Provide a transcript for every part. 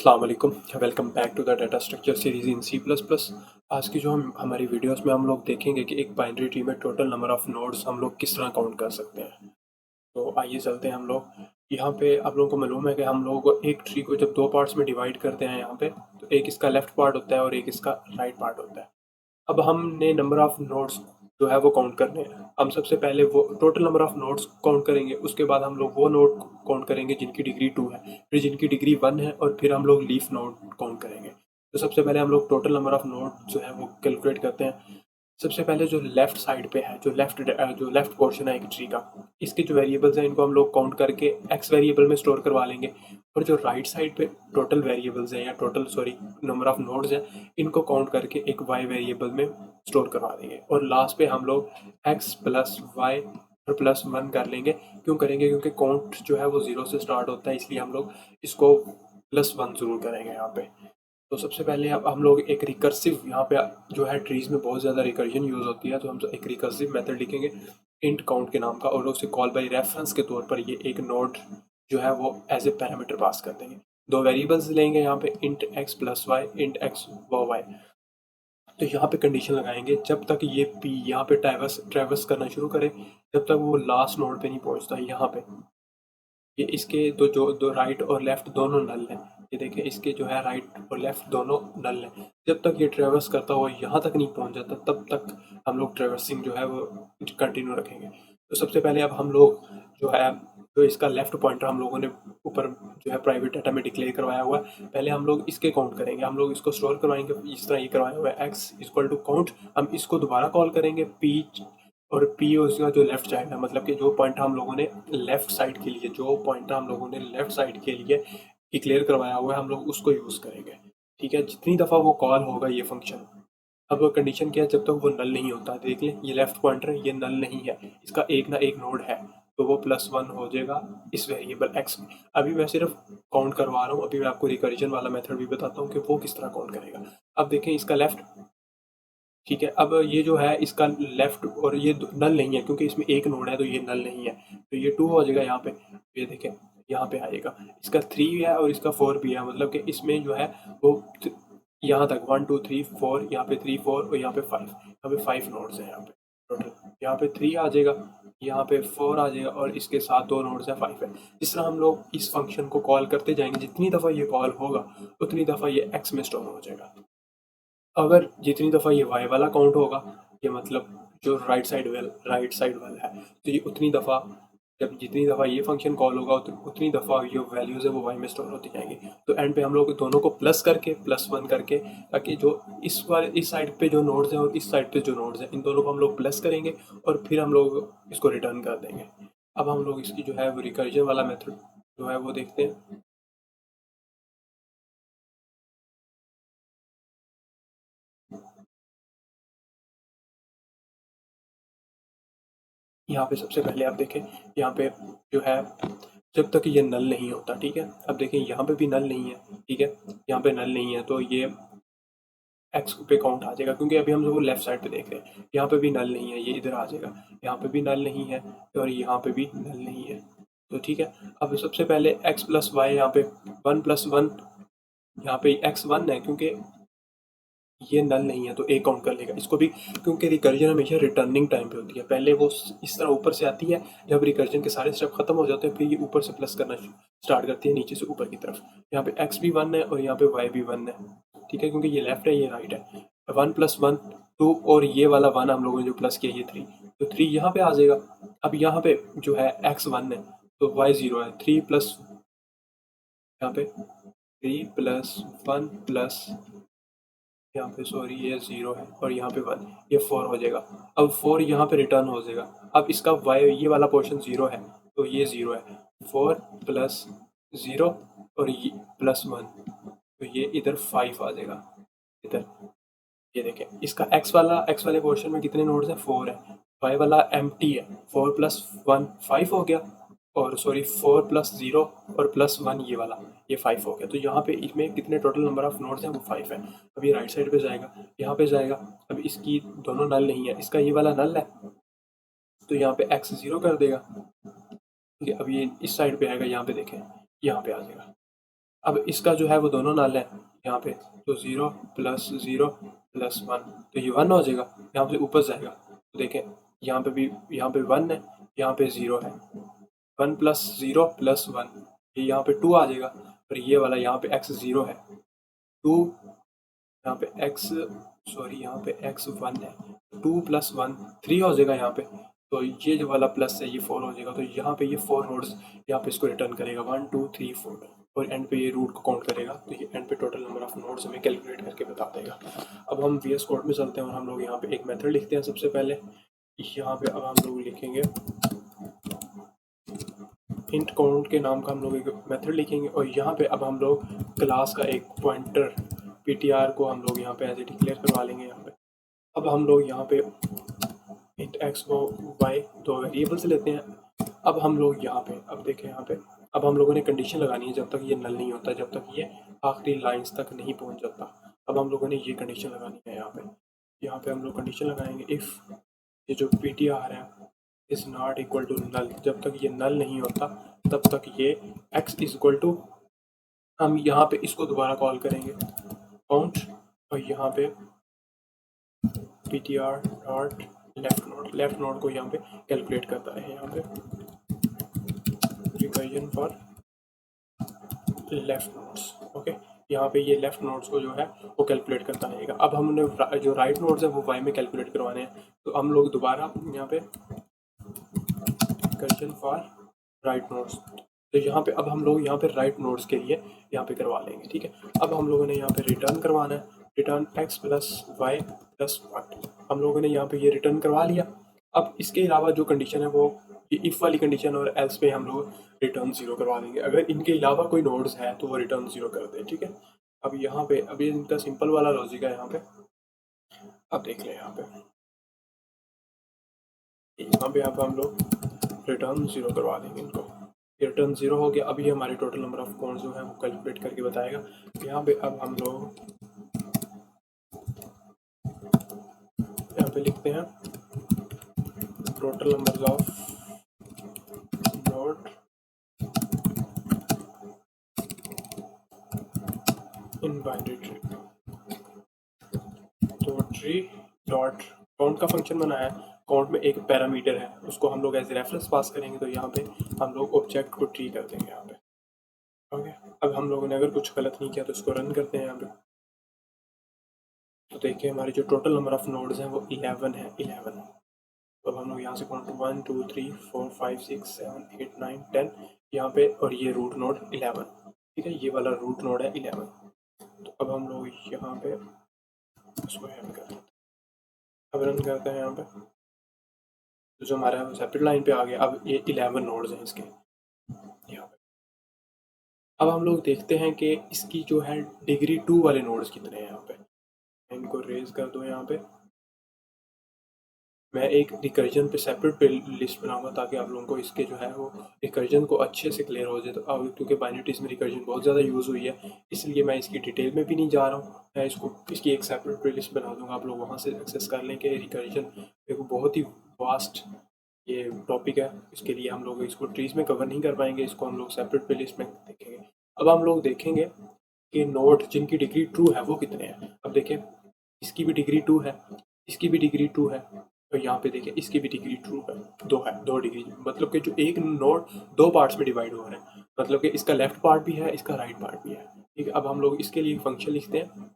अस्सलाम वालेकुम, welcome back to the data structure series in C plus plus. आज की जो हमारी वीडियोस में हम लोग देखेंगे कि एक बाइनरी ट्री में टोटल नंबर ऑफ नोड्स हम लोग किस तरह काउंट कर सकते हैं। तो आइए चलते हैं हम लोग। यहाँ पे आप लोगों को मालूम है कि हम लोग एक ट्री को जब दो पार्ट्स में डिवाइड करते हैं यहाँ पे, तो एक इसका लेफ्ट पार्ट होता है और एक इसका राइट पार्ट होता है। अब हमने नंबर ऑफ नोड्स जो है वो काउंट करने हैं। हम सबसे पहले वो total number of nodes count करेंगे, उसके बाद हम लोग वो नोड काउंट करेंगे जिनकी डिग्री 2 है, फिर जिनकी डिग्री 1 है, और फिर हम लोग लीफ नोड काउंट करेंगे। तो सबसे पहले हम लोग टोटल नंबर ऑफ नोड जो है वो कैलकुलेट करते हैं। सबसे पहले जो लेफ्ट साइड पे है, जो लेफ्ट पोर्शन है एक ट्री का, इसके जो वेरिएबल्स हैं इनको हम लोग काउंट करके एक्स वेरिएबल में स्टोर करवा लेंगे। और जो राइट साइड पे टोटल वेरिएबल्स हैं या total sorry number of nodes हैं, इनको काउंट करके एक वाई वेरिएबल में स्टोर करवा देंगे। और लास्ट पे हम लोग एक्स प्लस वाई और प्लस 1 कर लेंगे। क्यों करेंगे? क्योंकि काउंट जो है वो 0 से स्टार्ट होता है, इसलिए हम लोग इसको प्लस 1 ज़रूर करेंगे यहाँ पे। तो सबसे पहले अब हम लोग एक रिकर्सिव, यहाँ पे जो है ट्रीज में बहुत ज़्यादा रिकर्जन यूज़ होती है, तो हम एक रिकर्सिव मेथड लिखेंगे इंट काउंट के नाम का, और उसे कॉल बाय रेफरेंस के तौर पर ये एक नोड जो है वो एज ए पैरामीटर पास कर देंगे। दो वेरिएबल्स लेंगे यहाँ पे, int X plus Y, int X व वाई। तो यहाँ पे कंडीशन लगाएंगे जब तक ये पी यहाँ पे ट्रैवर्स करना शुरू करे, जब तक वो लास्ट नोड पे नहीं पहुँचता। यहाँ पे ये इसके दो राइट और लेफ्ट दोनों नल हैं। ये देखिए, इसके जो है राइट और लेफ्ट दोनों नल हैं। जब तक ये ट्रेवर्स करता हुआ यहाँ तक नहीं पहुँच जाता, तब तक हम लोग ट्रेवर्सिंग जो है वो कंटिन्यू रखेंगे। तो सबसे पहले अब हम लोग जो है, जो इसका लेफ्ट पॉइंटर हम लोगों ने ऊपर जो है प्राइवेट डाटा में डिक्लेयर करवाया हुआ है, पहले हम लोग इसके काउंट करेंगे। हम लोग इसको स्टोर करवाएंगे इस तरह, ये करवाया हुआ है एक्स इक्वल टू काउंट। हम इसको दोबारा कॉल करेंगे पी, और पी उसका जो लेफ्ट साइड है, मतलब कि जो पॉइंट हम लोगों ने लेफ्ट साइड के लिए डिक्लेयर करवाया हुआ है, हम लोग उसको यूज़ करेंगे। ठीक है, जितनी दफ़ा वो कॉल होगा ये फंक्शन। अब कंडीशन क्या है? जब तक वो नल नहीं होता, देख लें ये लेफ्ट पॉइंटर है, ये नल नहीं है, इसका एक ना एक नोड है, तो वो प्लस 1 हो जाएगा इस वेरिएबल एक्स में। अभी मैं सिर्फ काउंट करवा रहा हूँ, अभी मैं आपको रिकर्जन वाला मेथड भी बताता हूँ कि वो किस तरह काउंट करेगा। अब देखें इसका लेफ्ट, ठीक है। अब ये जो है इसका लेफ्ट, और ये नल नहीं है क्योंकि इसमें एक नोड है, तो ये नल नहीं है, तो ये 2 हो जाएगा यहाँ पे। ये देखें यहाँ पे आएगा, इसका 3 है और इसका 4 भी है, मतलब कि इसमें जो है वो यहाँ तक 1 2 3 4, यहाँ पे 3 4 और यहाँ पे 5, यहाँ पे 5 नोड्स हैं यहाँ पे टोटल। यहाँ पे 3 आ जाएगा, यहाँ पे 4 आ जाएगा, और इसके साथ 2 नोड्स हैं 5 है। इस तरह हम लोग इस फंक्शन को कॉल करते जाएंगे, जितनी दफ़ा ये कॉल होगा उतनी दफ़ा ये एक्स में स्टोर हो जाएगा। अगर जितनी दफ़ा ये वाई वाला काउंट होगा, ये मतलब जो राइट साइड वाला है, तो ये उतनी दफ़ा, जब जितनी दफ़ा ये फंक्शन कॉल होगा उतनी दफ़ा जो वैल्यूज़ है वो वाई में स्टोर होती जाएंगी। तो एंड पे हम लोग दोनों को प्लस करके प्लस 1 करके, ताकि जो इस साइड पे जो नोड्स हैं और इस साइड पे जो नोड्स हैं, इन दोनों को हम लोग प्लस करेंगे और फिर हम लोग इसको रिटर्न कर देंगे। अब हम लोग इसकी जो है वो रिकर्जन वाला मेथड जो है वो देखते हैं। यहाँ पे सबसे पहले आप देखें, यहाँ पे जो है जब तक ये नल नहीं होता, ठीक है। अब देखें यहाँ पे भी नल नहीं है, ठीक है, यहाँ पे नल नहीं है, तो ये एक्स पे काउंट आ जाएगा, क्योंकि अभी हम लोग लेफ्ट साइड पे देख रहे हैं, यहाँ पे भी नल नहीं है, ये इधर आ जाएगा। यहाँ पे भी नल नहीं है और यहाँ पे भी नल नहीं है, तो ठीक है। अब सबसे पहले एक्स प्लस वाई, यहाँ पे 1 प्लस 1, यहाँ पे एक्स 1 है क्योंकि ये नल नहीं है, तो ए काउंट कर लेगा इसको भी, क्योंकि रिकर्जन हमेशा रिटर्निंग टाइम पे होती है। पहले वो इस तरह ऊपर से आती है, जब रिकर्जन के सारे स्टेप खत्म हो जाते हैं फिर ये ऊपर से प्लस करना स्टार्ट करती है नीचे से ऊपर की तरफ। यहाँ पे एक्स भी 1 है और यहाँ पे वाई भी 1 है, ठीक है, क्योंकि ये लेफ्ट है ये राइट है। 1 प्लस 1 2, और ये वाला 1 हम लोगों ने जो प्लस किया ये 3, तो 3 यहाँ पे आ जाएगा। अब यहाँ पे जो है एक्स 1 है तो वाई 0 है, 3 प्लस, यहाँ पे 3 प्लस 1 प्लस, यहाँ पे सॉरी ये 0 है और यहाँ पे 1, ये 4 हो जाएगा। अब 4 यहाँ पे रिटर्न हो जाएगा। अब इसका y ये वाला पोर्शन 0 है, तो ये 0 है, 4 प्लस 0 और ये प्लस 1, तो ये इधर 5 आ जाएगा इधर। ये देखें, इसका x वाले पोर्शन में कितने नोड्स हैं? 4 है। y वाला एम्प्टी है, 4 प्लस 1 5 हो गया, और सॉरी 4 प्लस 0 और प्लस 1 ये वाला, ये 5 हो गया। तो यहाँ पे इसमें कितने टोटल नंबर ऑफ नोड्स हैं? वो 5 है। अब ये राइट साइड पे जाएगा, यहाँ पे जाएगा। अब इसकी दोनों नल नहीं है, इसका ये वाला नल है, तो यहाँ पे x 0 कर देगा, ठीक है। अब ये इस साइड पे आएगा, यहाँ पे देखें, यहाँ पे आ जाएगा। अब इसका जो है वो दोनों नल है यहाँ पे, तो 0 + 1, तो ये 1 हो जाएगा, यहाँ से ऊपर जाएगा। तो देखें यहाँ पे भी, यहाँ पे 1 है, यहाँ पे 0 है, 1 + 0 + 1, ये यहाँ पे 2 आ जाएगा। और ये वाला यहाँ पे x 0 है, 2 यहाँ पे x, सॉरी यहाँ पे x 1 है, 2 + 1 3 हो जाएगा यहाँ पे। तो ये जो वाला प्लस है ये 4 हो जाएगा। तो यहाँ पे ये 4 नोड्स यहाँ पे इसको रिटर्न करेगा, 1 2 3 4, और एंड पे ये रूट को काउंट करेगा। तो ये एंड पे टोटल नंबर ऑफ नोड्स हमें कैलकुलेट करके बता देगा। अब हम VS कोड में चलते हैं और हम लोग यहाँ पे एक मेथड लिखते हैं। सबसे पहले यहाँ पे अब हम लोग लिखेंगे इंट काउंट के नाम का हम लोग एक मेथड लिखेंगे, और यहाँ पे अब हम लोग क्लास का एक पॉइंटर ptr को हम लोग यहाँ पे ऐसे डिक्लेयर करवा लेंगे। यहाँ पे अब हम लोग यहाँ पे इंट x को y दो वेरिएबल्स लेते हैं। अब हम लोग यहाँ पे, अब देखें यहाँ पे, अब हम लोगों ने कंडीशन लगानी है जब तक ये नल नहीं होता, जब तक ये आखिरी लाइंस तक नहीं पहुँच जाता। अब हम लोगों ने ये कंडीशन लगानी है यहाँ पे हम लोग कंडीशन लगाएंगे इफ़ ये जो ptr है is not equal to null, जब तक ये नल नहीं होता तब तक ये x इज इक्वल टू, हम यहाँ पे इसको दोबारा कॉल करेंगे काउंट, और यहाँ पे ptr डॉट लेफ्ट नोड को यहाँ पे कैलकुलेट करता है, यहाँ पे recursion for left nodes. Okay, यहाँ पे ये लेफ्ट नोड्स को जो है वो कैलकुलेट करता रहेगा। अब हमने जो राइट नोड्स है वो y में कैलकुलेट करवाने हैं, तो हम लोग दोबारा यहाँ पे रिकर्जन फॉर राइट नोड्स, तो यहाँ पे अब हम लोग यहाँ पे राइट नोड्स के लिए यहाँ पे करवा लेंगे। ठीक है, अब हम लोगों ने यहाँ पे रिटर्न करवाना है, रिटर्न x + y + 1, हम लोगों ने यहाँ पे ये रिटर्न करवा लिया। अब इसके अलावा जो कंडीशन है वो ये इफ़ वाली कंडीशन और एल्स पे हम लोग रिटर्न 0 करवा देंगे। अगर इनके अलावा कोई नोड्स है तो वो रिटर्न 0 कर दें। ठीक है, अब यहाँ पे अब ये इनका सिंपल वाला लॉजिक है यहाँ पे। अब देख लें यहाँ पे अब हम लोग रिटर्न 0 करवा देंगे इनको, रिटर्न 0 हो गया। अभी हमारे टोटल नंबर ऑफ कॉर्नर जो है वो कैलकुलेट करके बताएगा। यहाँ पे अब हम लोग यहाँ पे लिखते हैं total number of node in binary tree, तो ट्री डॉट काउंट का फंक्शन बनाया है, काउंट में एक पैरामीटर है उसको हम लोग एज रेफरेंस पास करेंगे, तो यहाँ पे हम लोग ऑब्जेक्ट को ट्री कर देंगे यहाँ पे। ओके, अब हम लोगों ने अगर कुछ गलत नहीं किया तो इसको रन करते हैं यहाँ पे। तो देखिए हमारे जो टोटल नंबर ऑफ नोड्स हैं वो 11 है, 11। तो अब हम लोग यहाँ से काउंट 1 2 3 4 5 6 7 8 9 10 यहाँ पे, और ये रूट नोड 11। ठीक है, ये वाला रूट नोड है 11। तो अब हम लोग यहाँ पे इसको रन करते हैं, अब रन करते हैं यहाँ पे, तो जो हमारा सेपरेट लाइन पे आ गया। अब ये 11 नोड्स हैं इसके यहाँ पे। अब हम लोग देखते हैं कि इसकी जो है डिग्री 2 वाले नोड्स कितने हैं यहाँ पे। इनको रेज कर दो यहाँ पे, मैं एक रिकर्जन पे सेपरेट पे लिस्ट बनाऊंगा ताकि आप लोगों को इसके जो है वो रिकर्जन को अच्छे से क्लियर हो जाए। तो अब क्योंकि बाइनरी ट्रीज में रिकर्जन बहुत ज़्यादा यूज़ हुई है, इसलिए मैं इसकी डिटेल में भी नहीं जा रहा हूँ। मैं इसकी एक सेपरेट प्ले लिस्ट बना दूँगा, आप लोग वहाँ से एक्सेस कर लें कि रिकर्जन एक बहुत ही वास्ट ये टॉपिक है। इसके लिए हम लोग इसको ट्रीज में कवर नहीं कर पाएंगे, इसको हम लोग सेपरेट प्ले लिस्ट में देखेंगे। अब हम लोग देखेंगे कि नोड जिनकी डिग्री 2 है वो कितने हैं। अब देखें इसकी भी डिग्री 2 है, इसकी भी डिग्री 2 है, तो यहाँ पे देखिए इसकी भी डिग्री 2 है, 2 डिग्री, मतलब कि जो एक नोड 2 पार्ट्स में डिवाइड हो रहे हैं, मतलब कि इसका लेफ्ट पार्ट भी है, इसका राइट पार्ट भी है। ठीक है, अब हम लोग इसके लिए फंक्शन लिखते हैं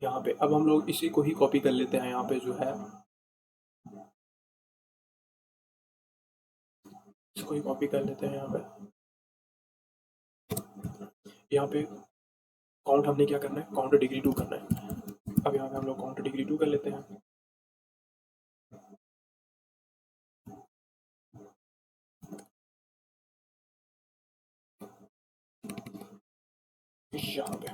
यहाँ पे। अब हम लोग इसी को ही कॉपी कर लेते हैं यहाँ पे, जो है इसको ही कॉपी कर लेते हैं यहाँ पे। यहाँ पे काउंट हमने क्या करना है, काउंट डिग्री 2 करना है। अब यहाँ पे हम लोग काउंट डिग्री 2 कर लेते हैं। यहाँ पे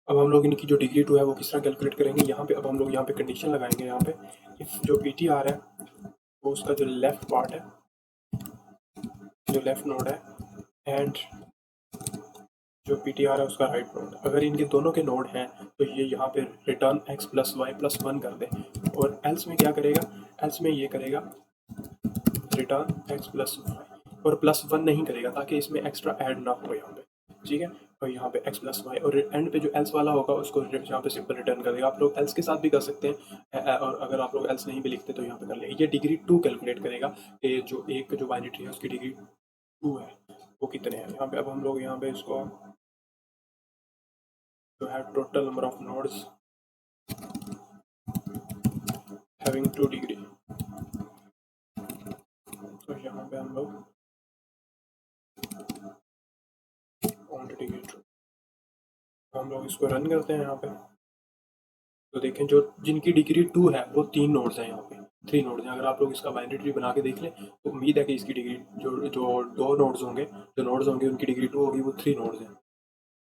अब हम लोग इनकी जो डिग्री 2 है वो किस तरह कैलकुलेट करेंगे। यहाँ पे अब हम लोग यहाँ पे कंडीशन लगाएंगे यहाँ पे, इफ जो ptr है वो उसका जो लेफ्ट पार्ट है, जो लेफ्ट नोड है, एंड जो ptr है उसका राइट नोड, अगर इनके दोनों के नोड हैं तो ये यहाँ पे रिटर्न x + y + 1 कर दे। और एल्स में क्या करेगा, एल्स में ये करेगा रिटर्न एक्स प्लस वाई, और प्लस वन नहीं करेगा ताकि इसमें एक्स्ट्रा ऐड ना हो यहाँ पे, ठीक है। और यहाँ पे एक्स प्लस वाई, और एंड पे जो एल्स वाला होगा उसको यहाँ पे सिंपल रिटर्न कर देगा। आप लोग एल्स के साथ भी कर सकते हैं, और अगर आप लोग एल्स नहीं भी लिखते तो यहाँ पे कर लेंगे। ये डिग्री 2 कैलकुलेट करेगा, ये जो एक जो बाइनरी ट्री है उसकी डिग्री 2 है वो कितने हैं यहाँ पे। अब हम लोग यहाँ पे इसको जो है total number of nodes having 2 degree, तो यहाँ पे हम लोग हम लोग इसको रन करते हैं यहाँ पे, तो देखें जो जिनकी डिग्री 2 है वो 3 नोड्स हैं, यहाँ पे 3 नोड्स हैं। अगर आप लोग इसका बाइनरी ट्री बना के देख लें तो उम्मीद है कि इसकी डिग्री जो जो दो नोड्स होंगे, जो नोड्स होंगे उनकी डिग्री 2 होगी, वो 3 नोड्स हैं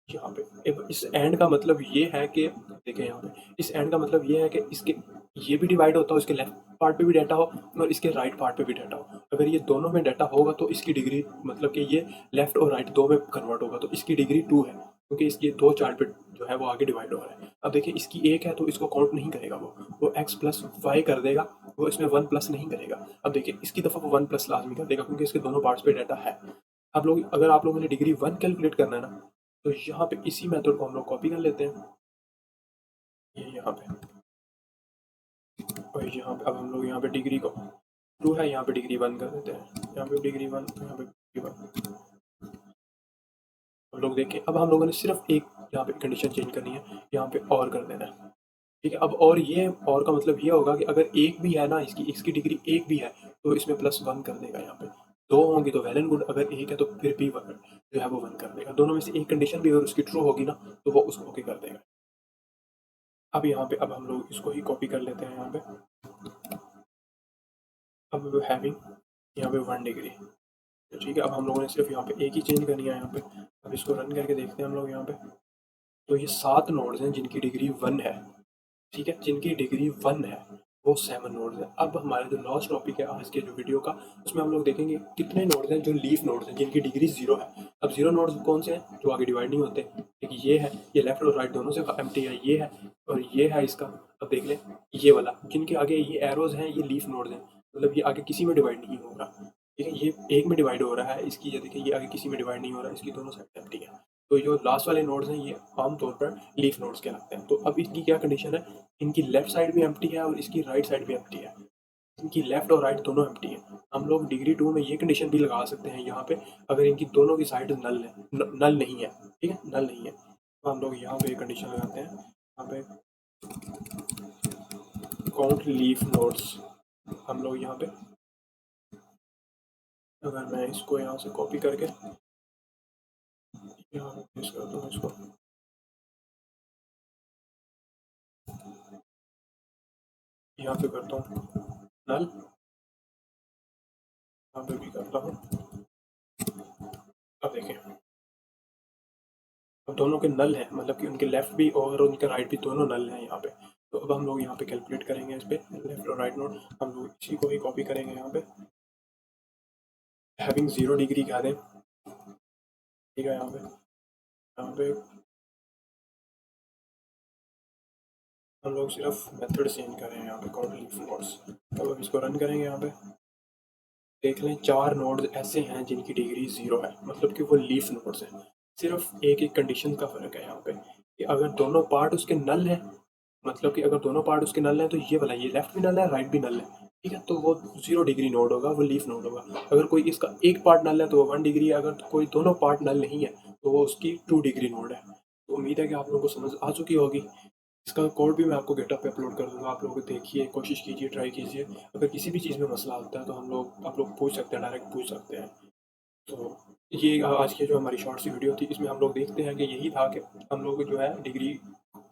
यहाँ पे। इस एंड का मतलब ये है कि देखें यहाँ पे, इस एंड का मतलब ये है कि इसके ये भी डिवाइड होता हो, इसके लेफ्ट पार्ट पे भी डाटा हो और इसके राइट पार्ट पे भी डाटा हो। अगर ये दोनों में डाटा होगा तो इसकी डिग्री मतलब कि ये लेफ्ट और राइट दो में कन्वर्ट होगा, तो इसकी डिग्री 2 है क्योंकि इसके दो चार्ट पे जो है वो आगे डिवाइड हो रहा है। अब देखिए इसकी एक है तो इसको काउंट नहीं करेगा, वो एक्स प्लस वाई कर देगा, वो इसमें 1 प्लस नहीं करेगा। अब देखिए इसकी दफ़ा वो 1 प्लस लाजमी कर देगा क्योंकि इसके दोनों पार्ट्स पे डाटा है। आप लोग अगर आप लोगों ने डिग्री 1 कैलकुलेट करना है ना, तो यहाँ पे इसी मेथड को हम लोग कॉपी कर लेते हैं, ये यहाँ पे, और यहाँ पे अब हम लोग यहाँ पे डिग्री को 2 है, यहाँ पे डिग्री 1 कर देते हैं, यहाँ पे डिग्री 1, यहाँ पे डिग्री 1। हम लोग देखें अब हम लोगों ने सिर्फ एक यहाँ पे कंडीशन चेंज करनी है, यहाँ पे और कर देना है, ठीक है। अब और ये और का मतलब ये होगा कि अगर एक भी है ना, इसकी डिग्री एक भी है तो इसमें +1 कर देगा। यहाँ पे दो होंगी तो वेल एंड गुड, अगर एक है तो फिर भी जो है वो 1 कर देगा। दोनों में से एक कंडीशन भी अगर उसकी ट्रू होगी ना तो वो उसको ओके कर देगा। अब यहाँ पे अब हम लोग इसको ही कॉपी कर लेते हैं यहाँ पे, अब हैविंग यहाँ पे 1 डिग्री, ठीक है। अब हम लोगों ने सिर्फ यहाँ पे एक ही चेंज करनी है यहाँ पे। अब इसको रन करके देखते हैं हम लोग यहाँ पे, तो ये 7 नोड्स हैं जिनकी डिग्री 1 है, ठीक है। जिनकी डिग्री 1 है वो 7 नोड्स हैं। अब हमारा जो लास्ट टॉपिक है आज के जो वीडियो का, उसमें हम लोग देखेंगे कितने नोड्स हैं जो लीफ नोड्स हैं जिनकी डिग्री 0 है। अब 0 नोड्स कौन से हैं जो आगे डिवाइड नहीं होते, एक ये है, ये लेफ्ट और राइट दोनों से एम्प्टी है, ये है और ये है इसका। अब देख लें ये वाला जिनके आगे ये एरोज हैं ये लीफ नोड्स हैं, मतलब ये आगे किसी में डिवाइड नहीं होगा, ठीक है। ये एक में डिवाइड हो रहा है, इसकी ये देखिए ये आगे किसी में डिवाइड नहीं हो रहा है, इसकी दोनों साइड एम्प्टी है। तो जो लास्ट वाले नोड्स हैं ये आमतौर पर लीफ नोड्स कहलाते हैं। तो अब इसकी क्या कंडीशन है, इनकी लेफ्ट साइड भी एम्प्टी है और इसकी राइट साइड भी एम्प्टी है, इनकी लेफ्ट और राइट दोनों एम्प्टी है। हम लोग डिग्री 2 में ये कंडीशन भी लगा सकते हैं यहाँ पे, अगर इनकी दोनों की साइड नल है, नल नहीं है, ठीक है, नल नहीं है, तो हम लोग यहाँ पे कंडीशन लगाते हैं, यहाँ पे काउंट लीफ नोड्स। हम लोग यहाँ पे अगर मैं इसको यहाँ से कॉपी करके यहाँ पे पेस्ट करता हूँ, इसको यहाँ पे करता हूँ नल, यहाँ पे भी करता हूँ। अब देखें अब दोनों के नल हैं, मतलब कि उनके लेफ्ट भी और उनके राइट भी दोनों नल हैं यहाँ पे। तो अब हम लोग यहाँ पे कैलकुलेट करेंगे इस पर लेफ्ट और राइट नोड, हम लोग इसी को ही कॉपी करेंगे यहाँ पे, हैविंग 0 डिग्री कह दें, ठीक है। यहाँ पे हम लोग सिर्फ मेथड चेंज करें यहाँ पे काउंट लीफ नोड्स। अब इसको रन करेंगे यहाँ पे, देख लें 4 नोड्स ऐसे हैं जिनकी डिग्री 0 है, मतलब कि वो लीफ नोड्स हैं। सिर्फ एक एक कंडीशन का फ़र्क है यहाँ पे कि अगर दोनों पार्ट उसके नल हैं, मतलब कि अगर दोनों पार्ट उसके नल हैं तो ये वाला, ये लेफ्ट भी नल है राइट भी नल है, ठीक है, तो वो 0 डिग्री नोड होगा, वो लीफ नोड होगा। अगर कोई इसका एक पार्ट नल है तो वो 1 डिग्री है, अगर कोई दोनों पार्ट नल नहीं है तो वो उसकी 2 डिग्री नोड है। तो उम्मीद है कि आप लोगों को समझ आ चुकी होगी। इसका कोड भी मैं आपको गिटहब पे अपलोड कर दूंगा, आप लोग देखिए, कोशिश कीजिए, ट्राई कीजिए। अगर किसी भी चीज़ में मसला होता है तो आप लोग पूछ सकते हैं, डायरेक्ट पूछ सकते हैं। तो ये आज की जो हमारी शॉर्ट सी वीडियो थी, इसमें हम लोग देखते हैं कि यही था कि हम लोग जो है डिग्री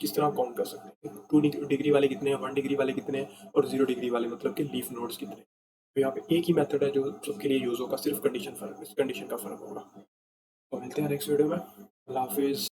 किस तरह काउंट कर सकते हैं, 2 डिग्री वाले कितने हैं, 1 डिग्री वाले कितने हैं और 0 डिग्री वाले मतलब कि लीफ नोड्स कितने हैं। तो यहाँ पे एक ही मेथड है जो सबके लिए यूज़ होगा, सिर्फ कंडीशन का फ़र्क होगा। तो मिलते हैं नेक्स्ट वीडियो में। अल्लाह हाफिज़।